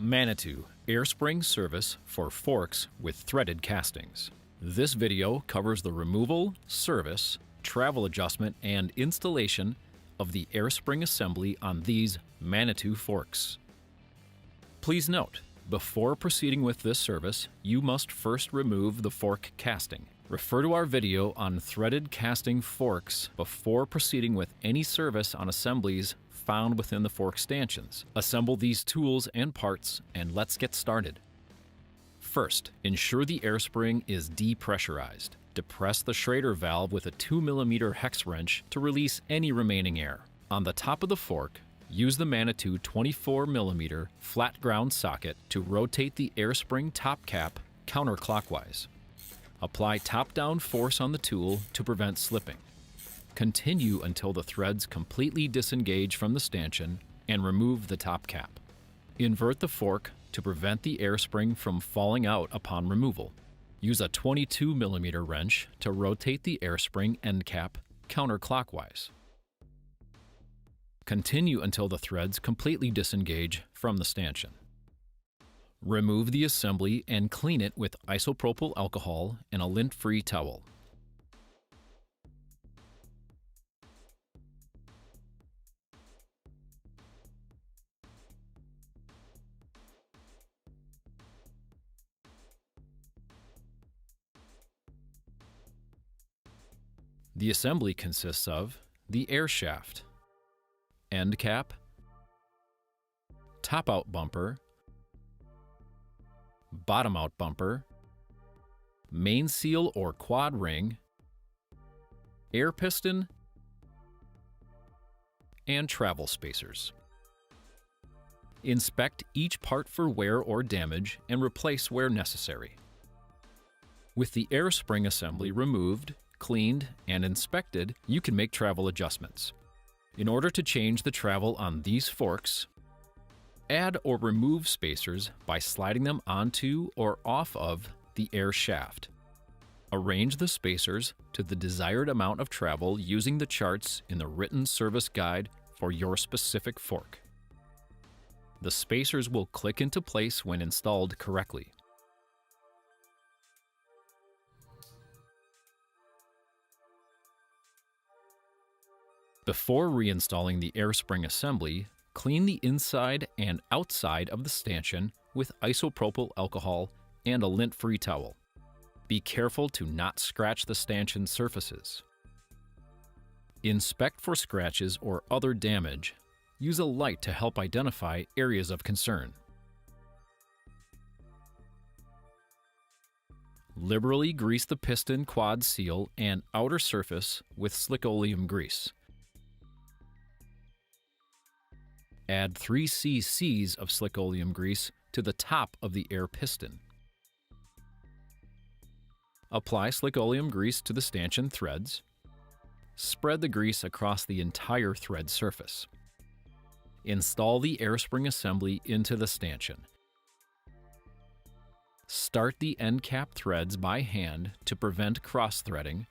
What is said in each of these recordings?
Manitou Air Spring service for forks with threaded castings. This video covers the removal, service, travel adjustment, and installation of the air spring assembly on these Manitou forks. Please note, before proceeding with this service, you must first remove the fork casting. Refer to our video on threaded casting forks before proceeding with any service on assemblies found within the fork stanchions. Assemble these tools and parts, and let's get started. First, ensure the air spring is depressurized. Depress the Schrader valve with a 2 mm hex wrench to release any remaining air. On the top of the fork, use the Manitou 24 mm flat ground socket to rotate the air spring top cap counterclockwise. Apply top-down force on the tool to prevent slipping. Continue until the threads completely disengage from the stanchion and remove the top cap. Invert the fork to prevent the air spring from falling out upon removal. Use a 22 mm wrench to rotate the air spring end cap counterclockwise. Continue until the threads completely disengage from the stanchion. Remove the assembly and clean it with isopropyl alcohol and a lint-free towel. The assembly consists of the air shaft, end cap, top-out bumper, bottom-out bumper, main seal or quad ring, air piston, and travel spacers. Inspect each part for wear or damage and replace where necessary. With the air spring assembly removed, cleaned, and inspected, you can make travel adjustments. In order to change the travel on these forks, add or remove spacers by sliding them onto or off of the air shaft. Arrange the spacers to the desired amount of travel using the charts in the written service guide for your specific fork. The spacers will click into place when installed correctly. Before reinstalling the air spring assembly, clean the inside and outside of the stanchion with isopropyl alcohol and a lint-free towel. Be careful to not scratch the stanchion surfaces. Inspect for scratches or other damage. Use a light to help identify areas of concern. Liberally grease the piston quad seal and outer surface with slick oleum grease. Add 3 cc of slick oleum grease to the top of the air piston. Apply slick oleum grease to the stanchion threads. Spread the grease across the entire thread surface. Install the air spring assembly into the stanchion. Start the end cap threads by hand to prevent cross-threading.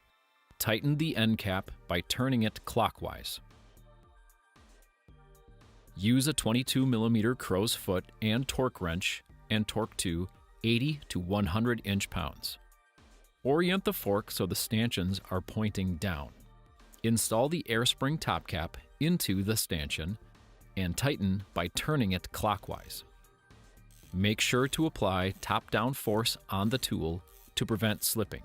Tighten the end cap by turning it clockwise. Use a 22 mm crow's foot and torque wrench and torque to 80 to 100 inch-pounds. Orient the fork so the stanchions are pointing down. Install the air spring top cap into the stanchion and tighten by turning it clockwise. Make sure to apply top-down force on the tool to prevent slipping.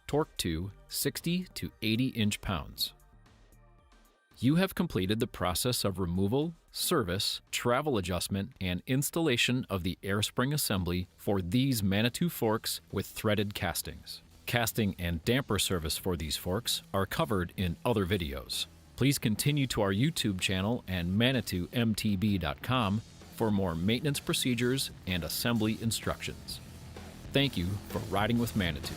Torque to 60 to 80 inch-pounds. You have completed the process of removal, service, travel adjustment, and installation of the air spring assembly for these Manitou forks with threaded castings. Casting and damper service for these forks are covered in other videos. Please continue to our YouTube channel and ManitouMTB.com for more maintenance procedures and assembly instructions. Thank you for riding with Manitou.